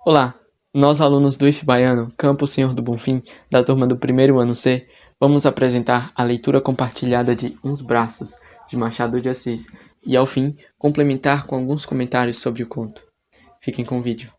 Olá, nós alunos do IF Baiano, Campo Senhor do Bonfim, da turma do primeiro ano C, vamos apresentar a leitura compartilhada de Uns Braços, de Machado de Assis, e ao fim, complementar com alguns comentários sobre o conto. Fiquem com o vídeo.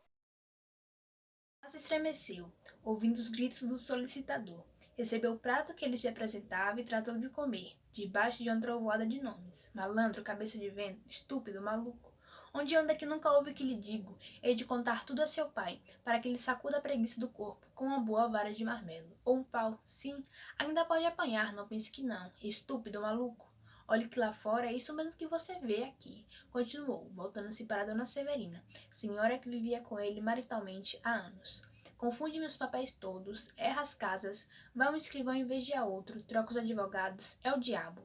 Se estremeceu, ouvindo os gritos do solicitador. Recebeu o prato que ele lhe apresentava e tratou de comer, debaixo de uma trovoada de nomes. Malandro, cabeça de vento, estúpido, maluco. Onde anda que nunca ouve que lhe digo? Hei de contar tudo a seu pai, para que ele sacuda a preguiça do corpo, com uma boa vara de marmelo. Ou um pau, sim, ainda pode apanhar, não pense que não. Estúpido, maluco. Olhe que lá fora é isso mesmo que você vê aqui, continuou, voltando-se para Dona Severina, senhora que vivia com ele maritalmente há anos. Confunde-me os papéis todos, erra as casas, vai um escrivão em vez de a outro, troca os advogados, é o diabo.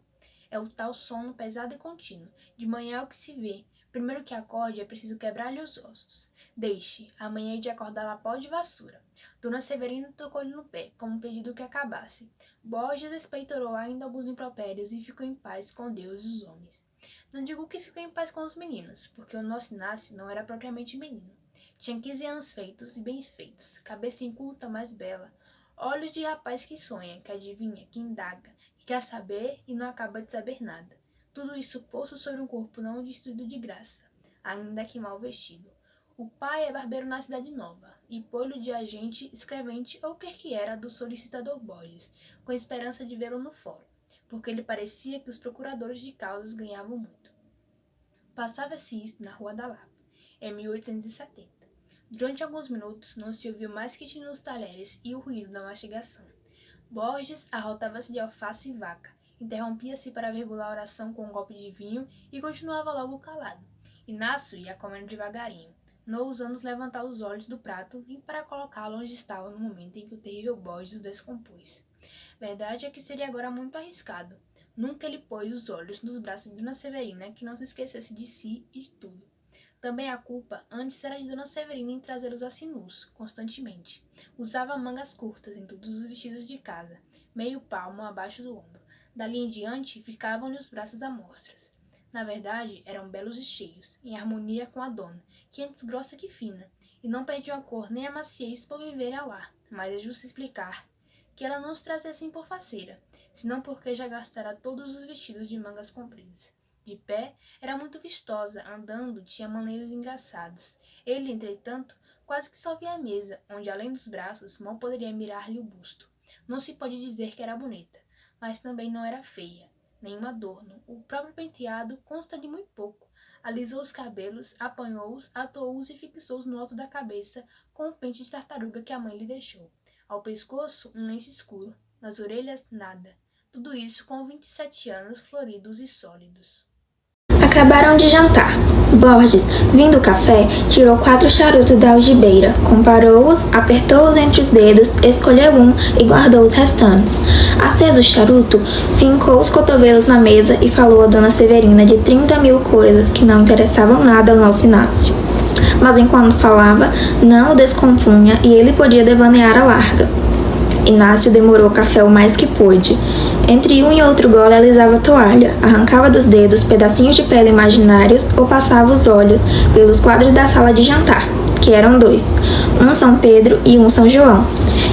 É o tal sono pesado e contínuo, de manhã é o que se vê. Primeiro que acorde é preciso quebrar-lhe os ossos. Deixe, amanhã hei de acordá-la a pó de vassoura. Dona Severina tocou-lhe no pé, como pedido que acabasse. Borges espeitorou ainda alguns impropérios e ficou em paz com Deus e os homens. Não digo que ficou em paz com os meninos, porque o nosso Inácio não era propriamente menino. Tinha 15 anos feitos e bem feitos, cabeça inculta, mais bela, olhos de rapaz que sonha, que adivinha, que indaga, que quer saber e não acaba de saber nada. Tudo isso posto sobre um corpo não destruído de graça, ainda que mal vestido. O pai é barbeiro na cidade nova, e pô-lo de agente, escrevente ou quer que era do solicitador Borges, com esperança de vê-lo no fórum, porque lhe parecia que os procuradores de causas ganhavam muito. Passava-se isto na Rua da Lapa, em 1870. Durante alguns minutos não se ouviu mais que tino nos talheres e o ruído da mastigação. Borges arrotava-se de alface e vaca, interrompia-se para virgular a oração com um golpe de vinho e continuava logo calado. Inácio ia comendo devagarinho, não ousando levantar os olhos do prato nem para colocá-lo onde estava no momento em que o terrível Borges o descompôs. Verdade é que seria agora muito arriscado. Nunca ele pôs os olhos nos braços de Dona Severina que não se esquecesse de si e de tudo. Também a culpa antes era de Dona Severina em trazê-los assim nus, constantemente. Usava mangas curtas em todos os vestidos de casa, meio palmo abaixo do ombro. Dali em diante ficavam-lhe os braços a mostras. Na verdade, eram belos e cheios, em harmonia com a dona, que antes grossa que fina, e não perdiam a cor nem a maciez por viver ao ar. Mas é justo explicar que ela não os trazia assim por faceira, senão porque já gastara todos os vestidos de mangas compridas. De pé, era muito vistosa, andando, tinha maneiros engraçados. Ele, entretanto, quase que só via a mesa, onde, além dos braços, mal poderia mirar-lhe o busto. Não se pode dizer que era bonita, mas também não era feia, nenhum adorno. O próprio penteado consta de muito pouco. Alisou os cabelos, apanhou-os, atou-os e fixou-os no alto da cabeça com o pente de tartaruga que a mãe lhe deixou. Ao pescoço, um lenço escuro. Nas orelhas, nada. Tudo isso com 27 anos floridos e sólidos. Acabaram de jantar. Borges, vindo o café, tirou 4 charutos da algibeira, comparou-os, apertou-os entre os dedos, escolheu um e guardou os restantes. Aceso o charuto, fincou os cotovelos na mesa e falou a Dona Severina de 30.000 coisas que não interessavam nada ao nosso Inácio. Mas enquanto falava, não o descompunha e ele podia devanear a larga. Inácio demorou o café o mais que pôde. Entre um e outro gole alisava a toalha, arrancava dos dedos pedacinhos de pele imaginários ou passava os olhos pelos quadros da sala de jantar, que eram 2, um São Pedro e um São João,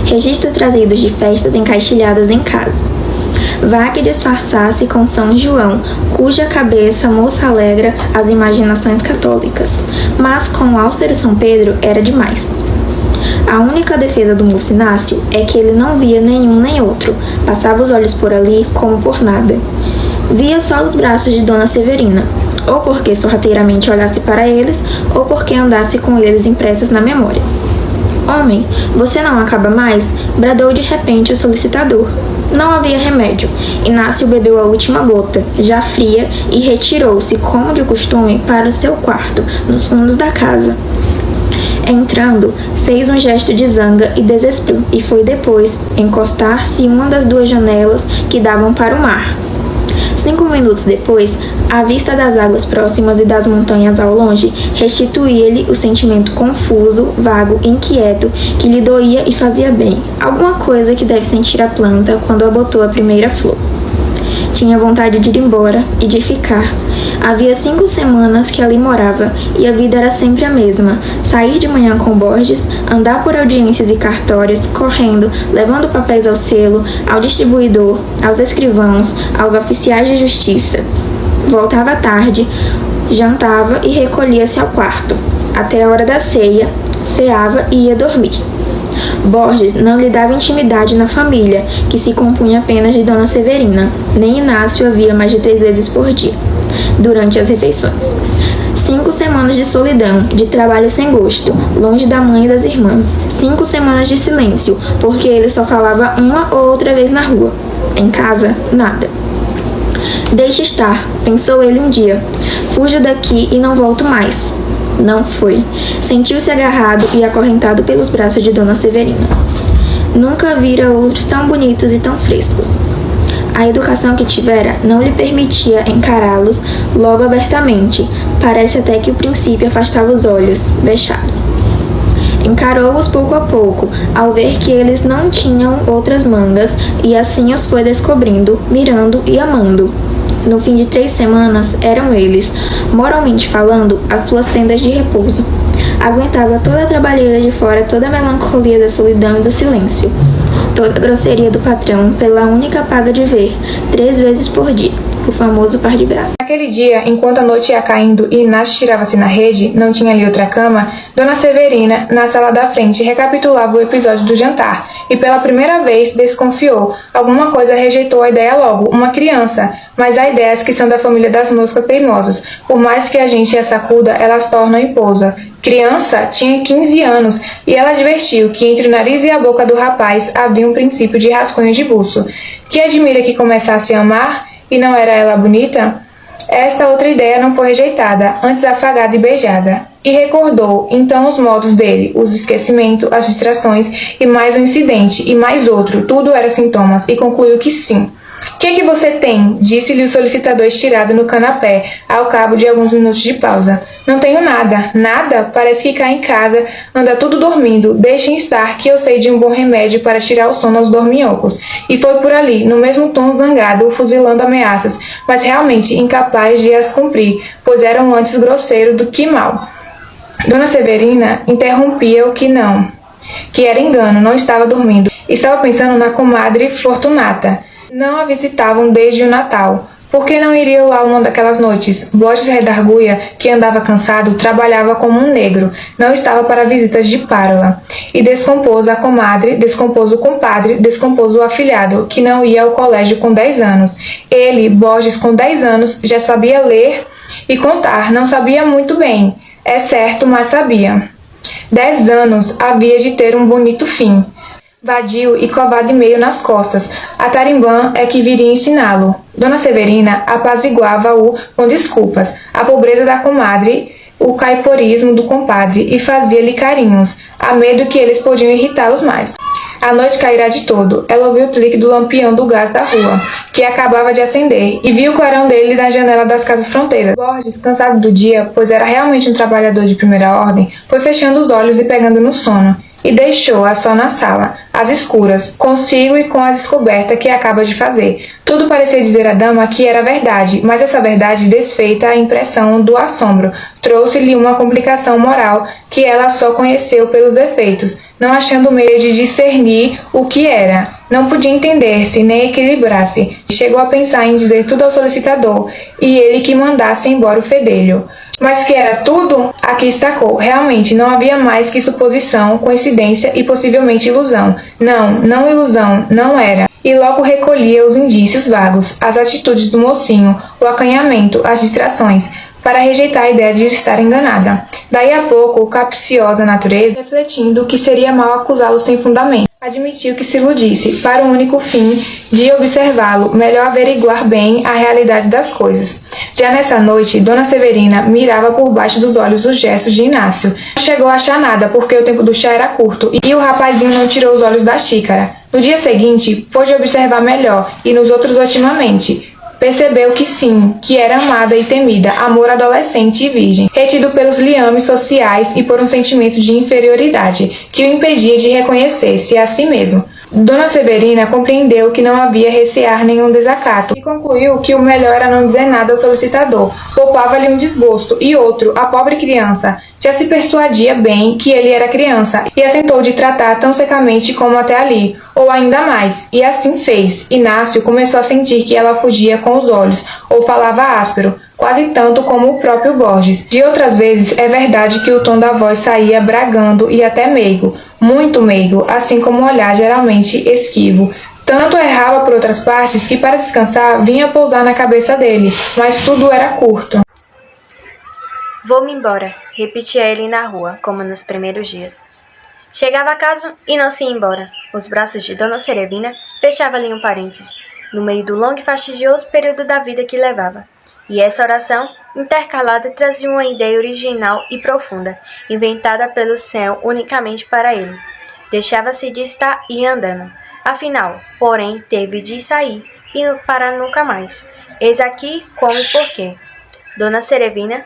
registro trazidos de festas encaixilhadas em casa. Vá que disfarçasse com São João, cuja cabeça moça alegra as imaginações católicas, mas com o austero São Pedro era demais. A única defesa do moço Inácio é que ele não via nenhum nem outro, passava os olhos por ali como por nada. Via só os braços de Dona Severina, ou porque sorrateiramente olhasse para eles, ou porque andasse com eles impressos na memória. Homem, você não acaba mais? Bradou de repente o solicitador. Não havia remédio. Inácio bebeu a última gota, já fria, e retirou-se, como de costume, para o seu quarto, nos fundos da casa. Entrando, fez um gesto de zanga e desespero, e foi depois encostar-se em uma das 2 janelas que davam para o mar. 5 minutos depois, a vista das águas próximas e das montanhas ao longe restituía-lhe o sentimento confuso, vago e inquieto que lhe doía e fazia bem, alguma coisa que deve sentir a planta quando abotou a primeira flor. Tinha vontade de ir embora e de ficar. Havia 5 semanas que ali morava e a vida era sempre a mesma. Sair de manhã com Borges, andar por audiências e cartórios, correndo, levando papéis ao selo, ao distribuidor, aos escrivãos, aos oficiais de justiça. Voltava à tarde, jantava e recolhia-se ao quarto. Até a hora da ceia, ceava e ia dormir. Borges não lhe dava intimidade na família, que se compunha apenas de Dona Severina. Nem Inácio a via mais de 3 vezes por dia, durante as refeições. 5 semanas de solidão, de trabalho sem gosto, longe da mãe e das irmãs. 5 semanas de silêncio, porque ele só falava uma ou outra vez na rua. Em casa, nada. Deixe estar, pensou ele um dia. Fujo daqui e não volto mais. Não foi. Sentiu-se agarrado e acorrentado pelos braços de Dona Severina. Nunca vira outros tão bonitos e tão frescos. A educação que tivera não lhe permitia encará-los logo abertamente. Parece até que o princípio afastava os olhos, vexado. Encarou-os pouco a pouco, ao ver que eles não tinham outras mangas, e assim os foi descobrindo, mirando e amando. No fim de 3 semanas, eram eles, moralmente falando, as suas tendas de repouso. Aguentava toda a trabalheira de fora, toda a melancolia da solidão e do silêncio, toda a grosseria do patrão, pela única paga de ver, 3 vezes por dia, o famoso par de braços. Naquele dia, enquanto a noite ia caindo e Inácio tirava-se na rede, não tinha ali outra cama, Dona Severina, na sala da frente, recapitulava o episódio do jantar, e pela primeira vez desconfiou. Alguma coisa rejeitou a ideia logo, uma criança, mas há ideias que são da família das moscas teimosas. Por mais que a gente as sacuda, elas tornam em pousa. Criança tinha 15 anos, e ela advertiu que entre o nariz e a boca do rapaz havia um princípio de rascunho de buço. Que admira que começasse a amar, e não era ela bonita? Esta outra ideia não foi rejeitada, antes afagada e beijada. E recordou, então, os modos dele, os esquecimentos, as distrações, e mais um incidente, e mais outro, tudo era sintomas, e concluiu que sim. "Que é que você tem?" disse-lhe o solicitador estirado no canapé, ao cabo de alguns minutos de pausa. "Não tenho nada." "Nada? Parece que cá em casa anda tudo dormindo. Deixem estar que eu sei de um bom remédio para tirar o sono aos dorminhocos." E foi por ali, no mesmo tom zangado, fuzilando ameaças, mas realmente incapaz de as cumprir, pois eram antes grosseiro do que mau. Dona Severina interrompia-o que era engano, não estava dormindo. Estava pensando na comadre Fortunata. Não a visitavam desde o Natal. Por que não iriam lá uma daquelas noites? Borges Redarguia, que andava cansado, trabalhava como um negro. Não estava para visitas de párola. E descompôs a comadre, descompôs o compadre, descompôs o afilhado, que não ia ao colégio com 10 anos. Ele, Borges, com 10 anos, já sabia ler e contar. Não sabia muito bem, é certo, mas sabia. 10 anos havia de ter um bonito fim. Vadio e covado e meio nas costas. A tarimbã é que viria ensiná-lo. Dona Severina apaziguava-o com desculpas, a pobreza da comadre, o caiporismo do compadre, e fazia-lhe carinhos, a medo que eles podiam irritá-los mais. A noite cairá de todo. Ela ouviu o clique do lampião do gás da rua, que acabava de acender, e viu o clarão dele na janela das casas fronteiras. Borges, cansado do dia, pois era realmente um trabalhador de primeira ordem, foi fechando os olhos e pegando no sono, e deixou-a só na sala, às escuras, consigo e com a descoberta que acaba de fazer. Tudo parecia dizer à dama que era verdade, mas essa verdade, desfeita a impressão do assombro, trouxe-lhe uma complicação moral que ela só conheceu pelos efeitos, não achando meio de discernir o que era. Não podia entender-se, nem equilibrar-se. Chegou a pensar em dizer tudo ao solicitador, e ele que mandasse embora o fedelho. Mas que era tudo? Aqui estacou. Realmente não havia mais que suposição, coincidência e possivelmente ilusão. Não ilusão, não era. E logo recolhia os indícios vagos, as atitudes do mocinho, o acanhamento, as distrações, para rejeitar a ideia de estar enganada. Daí a pouco, capciosa natureza, refletindo que seria mal acusá-lo sem fundamento, admitiu que se iludisse, para o único fim de observá-lo, melhor averiguar bem a realidade das coisas. Já nessa noite, Dona Severina mirava por baixo dos olhos os gestos de Inácio. Não chegou a achar nada, porque o tempo do chá era curto, e o rapazinho não tirou os olhos da xícara. No dia seguinte, pôde observar melhor, e nos outros otimamente. Percebeu que sim, que era amada e temida, amor adolescente e virgem, retido pelos liames sociais e por um sentimento de inferioridade, que o impedia de reconhecer-se a si mesmo. Dona Severina compreendeu que não havia recear nenhum desacato e concluiu que o melhor era não dizer nada ao solicitador. Poupava-lhe um desgosto. E outro, a pobre criança, já se persuadia bem que ele era criança e assentou de tratar tão secamente como até ali, ou ainda mais, e assim fez. Inácio começou a sentir que ela fugia com os olhos, ou falava áspero, quase tanto como o próprio Borges. De outras vezes, é verdade que o tom da voz saía bragando e até meigo, muito meigo, assim como o olhar geralmente esquivo. Tanto errava por outras partes que para descansar vinha pousar na cabeça dele, mas tudo era curto. Vou-me embora, repetia ele na rua, como nos primeiros dias. Chegava a casa e não se ia embora. Os braços de Dona Serevina fechavam-lhe um parênteses, no meio do longo e fastidioso período da vida que levava. E essa oração, intercalada, trazia uma ideia original e profunda, inventada pelo céu unicamente para ele. Deixava-se de estar e andando. Afinal, porém, teve de sair e para nunca mais. Eis aqui como e porquê. Dona Serevina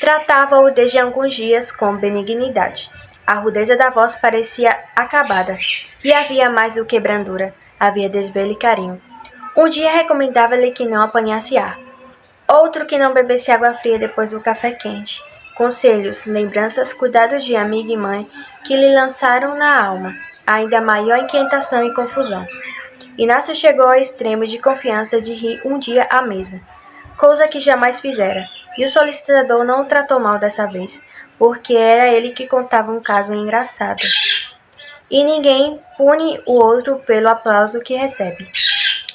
tratava-o desde alguns dias com benignidade. A rudeza da voz parecia acabada, e havia mais do que brandura, havia desvelo e carinho. Um dia recomendava-lhe que não apanhasse ar, outro que não bebesse água fria depois do café quente. Conselhos, lembranças, cuidados de amiga e mãe que lhe lançaram na alma ainda maior inquietação e confusão. Inácio chegou ao extremo de confiança de rir um dia à mesa, coisa que jamais fizera, e o solicitador não o tratou mal dessa vez, porque era ele que contava um caso engraçado. E ninguém pune o outro pelo aplauso que recebe.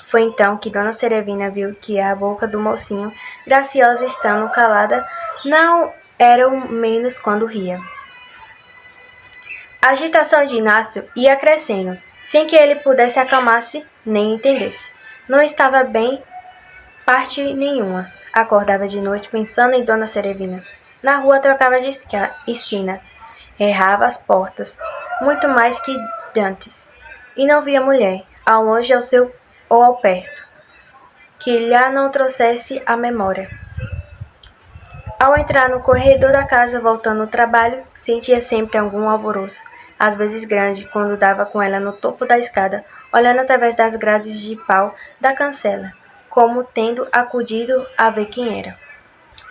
Foi então que Dona Serevina viu que a boca do mocinho, graciosa estando calada, não era o menos quando ria. A agitação de Inácio ia crescendo, sem que ele pudesse acalmar-se nem entendesse. Não estava bem parte nenhuma. Acordava de noite pensando em Dona Serevina. Na rua trocava de esquina, errava as portas, muito mais que dantes, e não via mulher, ao longe ou ao perto, que lhe não trouxesse a memória. Ao entrar no corredor da casa voltando ao trabalho, sentia sempre algum alvoroço, às vezes grande, quando dava com ela no topo da escada, olhando através das grades de pau da cancela, como tendo acudido a ver quem era.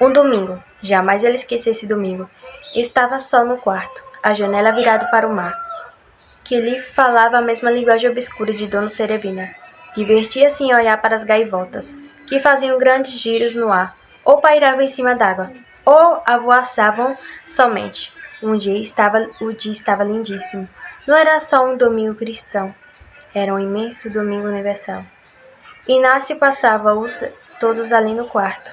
Um domingo, jamais ele esquecia esse domingo, estava só no quarto, a janela virada para o mar, que lhe falava a mesma linguagem obscura de Dona Serevina. Divertia-se em olhar para as gaivotas, que faziam grandes giros no ar, ou pairavam em cima d'água, ou avoaçavam somente. O dia estava lindíssimo. Não era só um domingo cristão, era um imenso domingo universal. Inácio passava-os todos ali no quarto,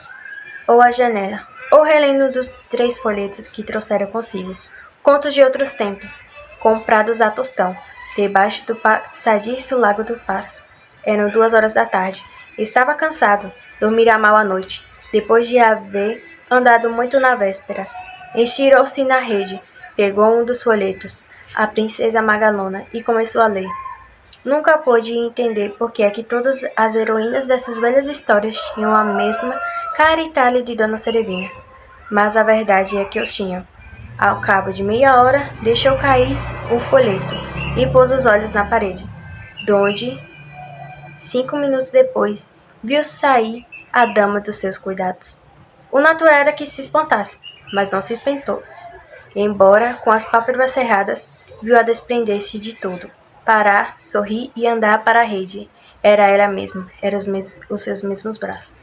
ou à janela, ou relendo dos 3 folhetos que trouxera consigo, contos de outros tempos, comprados a tostão, debaixo do passadiço Lago do Passo. Eram 2 horas da tarde. Estava cansado, dormira mal à noite, depois de haver andado muito na véspera. Estirou-se na rede, pegou um dos folhetos, A Princesa Magalona, e começou a ler. Nunca pôde entender por que é que todas as heroínas dessas velhas histórias tinham a mesma cara e talhe de Dona Serevina, mas a verdade é que os tinham. Ao cabo de meia hora, deixou cair o folheto e pôs os olhos na parede, donde, 5 minutos depois, viu sair a dama dos seus cuidados. O natural era que se espantasse, mas não se espantou. Embora, com as pálpebras cerradas, viu-a desprender-se de tudo, parar, sorrir e andar para a rede. Era ela mesma, eram os seus mesmos braços.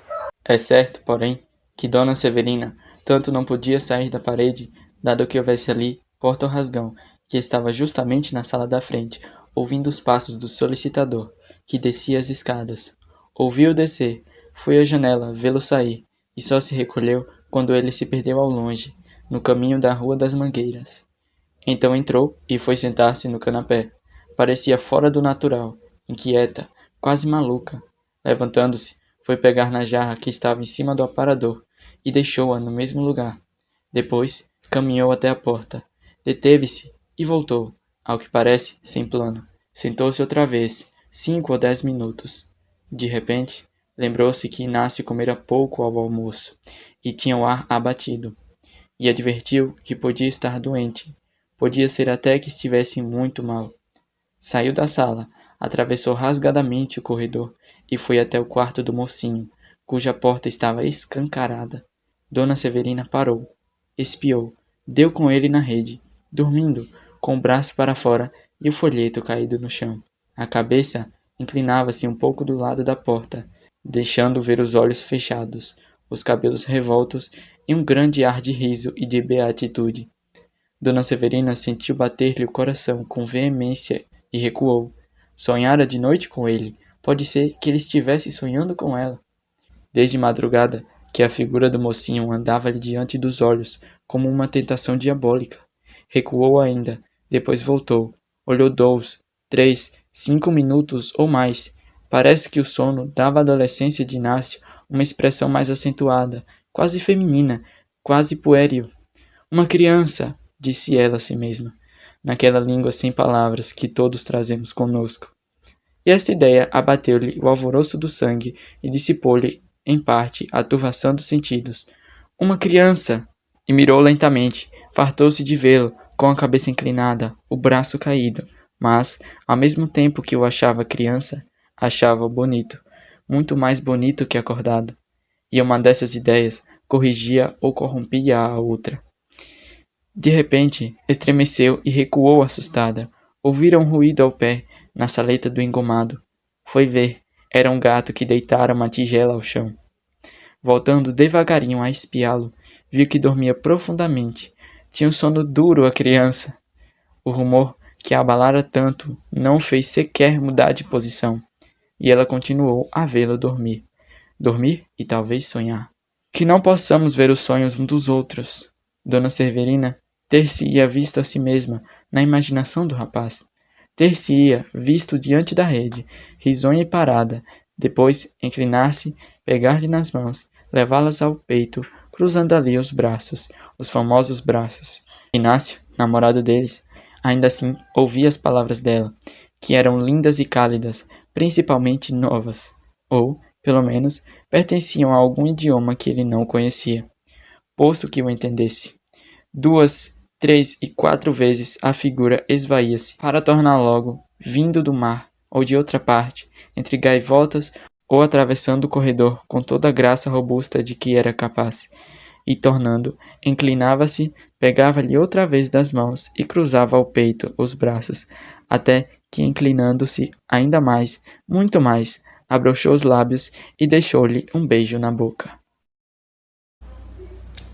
É certo, porém, que Dona Severina tanto não podia sair da parede, dado que houvesse ali porta ou rasgão, que estava justamente na sala da frente, ouvindo os passos do solicitador, que descia as escadas. Ouviu-o descer, foi à janela vê-lo sair, e só se recolheu quando ele se perdeu ao longe, no caminho da Rua das Mangueiras. Então entrou e foi sentar-se no canapé. Parecia fora do natural, inquieta, quase maluca. Levantando-se, foi pegar na jarra que estava em cima do aparador e deixou-a no mesmo lugar. Depois, caminhou até a porta. Deteve-se e voltou, ao que parece, sem plano. Sentou-se outra vez, 5 ou 10 minutos. De repente, lembrou-se que Inácio comera pouco ao almoço e tinha o ar abatido, e advertiu que podia estar doente. Podia ser até que estivesse muito mal. Saiu da sala, atravessou rasgadamente o corredor e foi até o quarto do mocinho, cuja porta estava escancarada. Dona Severina parou, espiou, deu com ele na rede, dormindo, com o braço para fora e o folheto caído no chão. A cabeça inclinava-se um pouco do lado da porta, deixando ver os olhos fechados, os cabelos revoltos e um grande ar de riso e de beatitude. Dona Severina sentiu bater-lhe o coração com veemência e recuou. Sonhara de noite com ele. Pode ser que ele estivesse sonhando com ela. Desde madrugada, que a figura do mocinho andava-lhe diante dos olhos, como uma tentação diabólica. Recuou ainda, depois voltou. Olhou 2, 3, 5 minutos ou mais. Parece que o sono dava à adolescência de Inácio uma expressão mais acentuada, quase feminina, quase puéril. Uma criança, disse ela a si mesma, naquela língua sem palavras que todos trazemos conosco. E esta ideia abateu-lhe o alvoroço do sangue e dissipou-lhe, em parte, a turvação dos sentidos. Uma criança! E mirou lentamente, fartou-se de vê-lo, com a cabeça inclinada, o braço caído, mas, ao mesmo tempo que o achava criança, achava-o bonito, muito mais bonito que acordado. E uma dessas ideias corrigia ou corrompia a outra. De repente, estremeceu e recuou assustada. Ouvira um ruído ao pé, na saleta do engomado. Foi ver. Era um gato que deitara uma tigela ao chão. Voltando devagarinho a espiá-lo, viu que dormia profundamente. Tinha um sono duro a criança. O rumor que a abalara tanto não o fez sequer mudar de posição. E ela continuou a vê-lo dormir. Dormir e talvez sonhar. Que não possamos ver os sonhos uns dos outros. Dona Severina ter-se-ia visto a si mesma na imaginação do rapaz. Ter-se-ia visto diante da rede, risonha e parada, depois inclinar-se, pegar-lhe nas mãos, levá-las ao peito, cruzando ali os braços, os famosos braços. Inácio, namorado deles, ainda assim ouvia as palavras dela, que eram lindas e cálidas, principalmente novas, ou, pelo menos, pertenciam a algum idioma que ele não conhecia, posto que o entendesse. 2, 3 e 4 vezes a figura esvaía-se, para tornar logo, vindo do mar ou de outra parte, entre gaivotas ou atravessando o corredor com toda a graça robusta de que era capaz, e tornando, inclinava-se, pegava-lhe outra vez das mãos e cruzava ao peito os braços, até que, inclinando-se ainda mais, muito mais, abrochou os lábios e deixou-lhe um beijo na boca.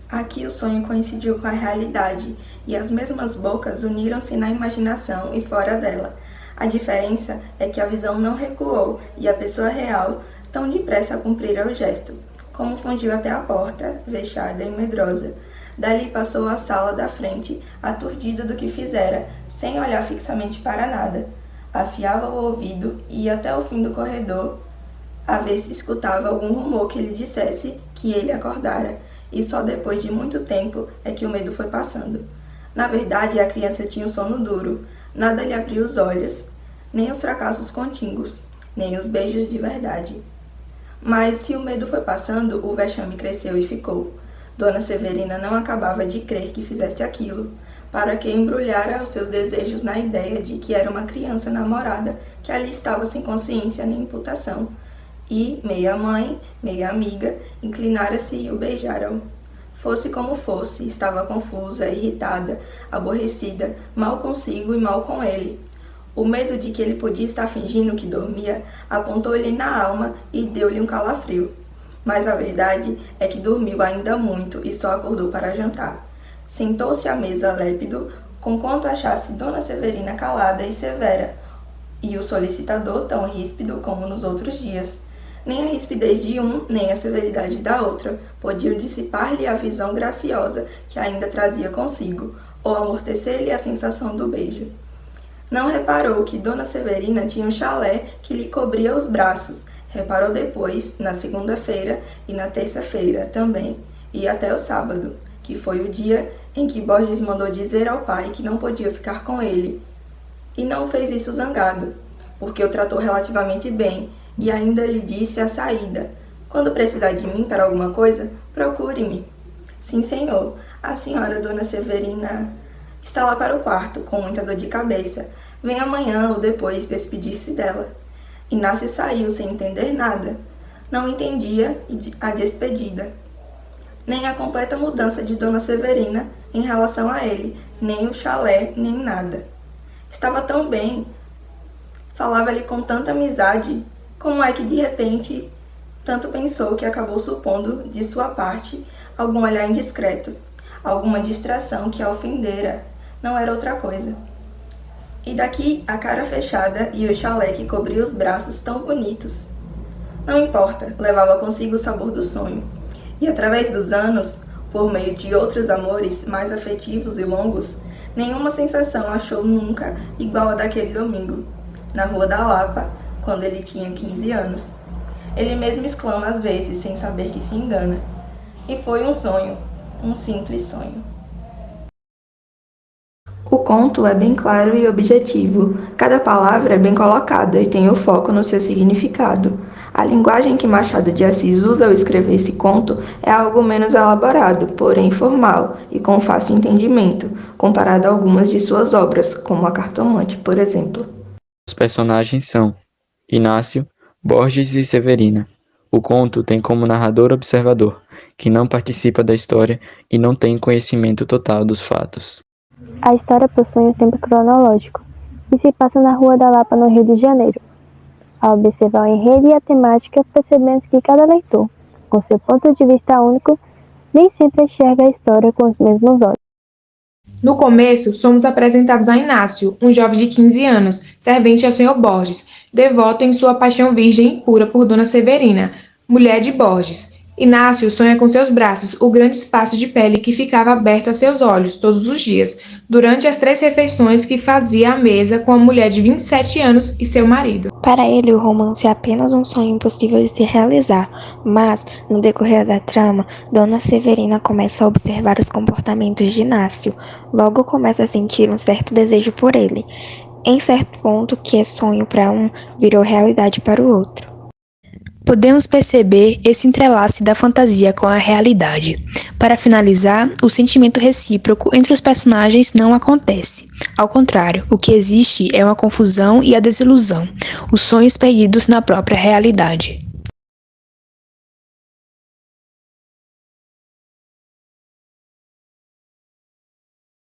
Aqui o sonho coincidiu com a realidade, e as mesmas bocas uniram-se na imaginação e fora dela. A diferença é que a visão não recuou e a pessoa real tão depressa cumprira o gesto, como fungiu até a porta, vexada e medrosa. Dali passou à sala da frente, aturdida do que fizera, sem olhar fixamente para nada. Afiava o ouvido e ia até o fim do corredor, a ver se escutava algum rumor que lhe dissesse que ele acordara. E só depois de muito tempo é que o medo foi passando. Na verdade, a criança tinha o sono duro, nada lhe abria os olhos, nem os fracassos contíguos, nem os beijos de verdade. Mas se o medo foi passando, o vexame cresceu e ficou. Dona Severina não acabava de crer que fizesse aquilo, para que embrulhara os seus desejos na ideia de que era uma criança namorada que ali estava sem consciência nem imputação. E, meia mãe, meia amiga, inclinara-se e o beijara-o. Fosse como fosse, estava confusa, irritada, aborrecida, mal consigo e mal com ele. O medo de que ele podia estar fingindo que dormia apontou-lhe na alma e deu-lhe um calafrio. Mas a verdade é que dormiu ainda muito e só acordou para jantar. Sentou-se à mesa lépido, conquanto achasse Dona Severina calada e severa, e o solicitador tão ríspido como nos outros dias. Nem a rispidez de um, nem a severidade da outra podiam dissipar-lhe a visão graciosa que ainda trazia consigo, ou amortecer-lhe a sensação do beijo. Não reparou que Dona Severina tinha um chalé que lhe cobria os braços. Reparou depois, na segunda-feira e na terça-feira também, e até o sábado, que foi o dia em que Borges mandou dizer ao pai que não podia ficar com ele. E não fez isso zangado, porque o tratou relativamente bem, e ainda lhe disse a saída: quando precisar de mim para alguma coisa, procure-me. Sim, senhor, a senhora Dona Severina Está lá para o quarto, com muita dor de cabeça. Vem amanhã ou depois despedir-se dela. Inácio saiu sem entender nada. Não entendia a despedida, nem a completa mudança de Dona Severina em relação a ele, nem o chalé, nem nada. Estava tão bem, falava-lhe com tanta amizade, como é que de repente tanto pensou que acabou supondo de sua parte algum olhar indiscreto, alguma distração que a ofendera, não era outra coisa. E daqui a cara fechada e o chalé que cobria os braços tão bonitos. Não importa, levava consigo o sabor do sonho. E através dos anos, por meio de outros amores mais afetivos e longos, nenhuma sensação achou nunca igual a daquele domingo, na Rua da Lapa, quando ele tinha 15 anos. Ele mesmo exclama às vezes, sem saber que se engana. E foi um sonho, um simples sonho. O conto é bem claro e objetivo. Cada palavra é bem colocada e tem o foco no seu significado. A linguagem que Machado de Assis usa ao escrever esse conto é algo menos elaborado, porém formal e com fácil entendimento, comparado a algumas de suas obras, como A Cartomante, por exemplo. Os personagens são Inácio, Borges e Severina. O conto tem como narrador observador, que não participa da história e não tem conhecimento total dos fatos. A história possui um tempo cronológico e se passa na Rua da Lapa, no Rio de Janeiro. Ao observar o enredo e a temática, percebemos que cada leitor, com seu ponto de vista único, nem sempre enxerga a história com os mesmos olhos. No começo, somos apresentados a Inácio, um jovem de 15 anos, servente ao Sr. Borges, devoto em sua paixão virgem e pura por Dona Severina, mulher de Borges. Inácio sonha com seus braços o grande espaço de pele que ficava aberto a seus olhos todos os dias, durante as 3 refeições que fazia à mesa com a mulher de 27 anos e seu marido. Para ele, o romance é apenas um sonho impossível de se realizar, mas, no decorrer da trama, Dona Severina começa a observar os comportamentos de Inácio. Logo começa a sentir um certo desejo por ele. Em certo ponto, que é sonho para um, virou realidade para o outro. Podemos perceber esse entrelace da fantasia com a realidade. Para finalizar, o sentimento recíproco entre os personagens não acontece. Ao contrário, o que existe é uma confusão e a desilusão, os sonhos perdidos na própria realidade.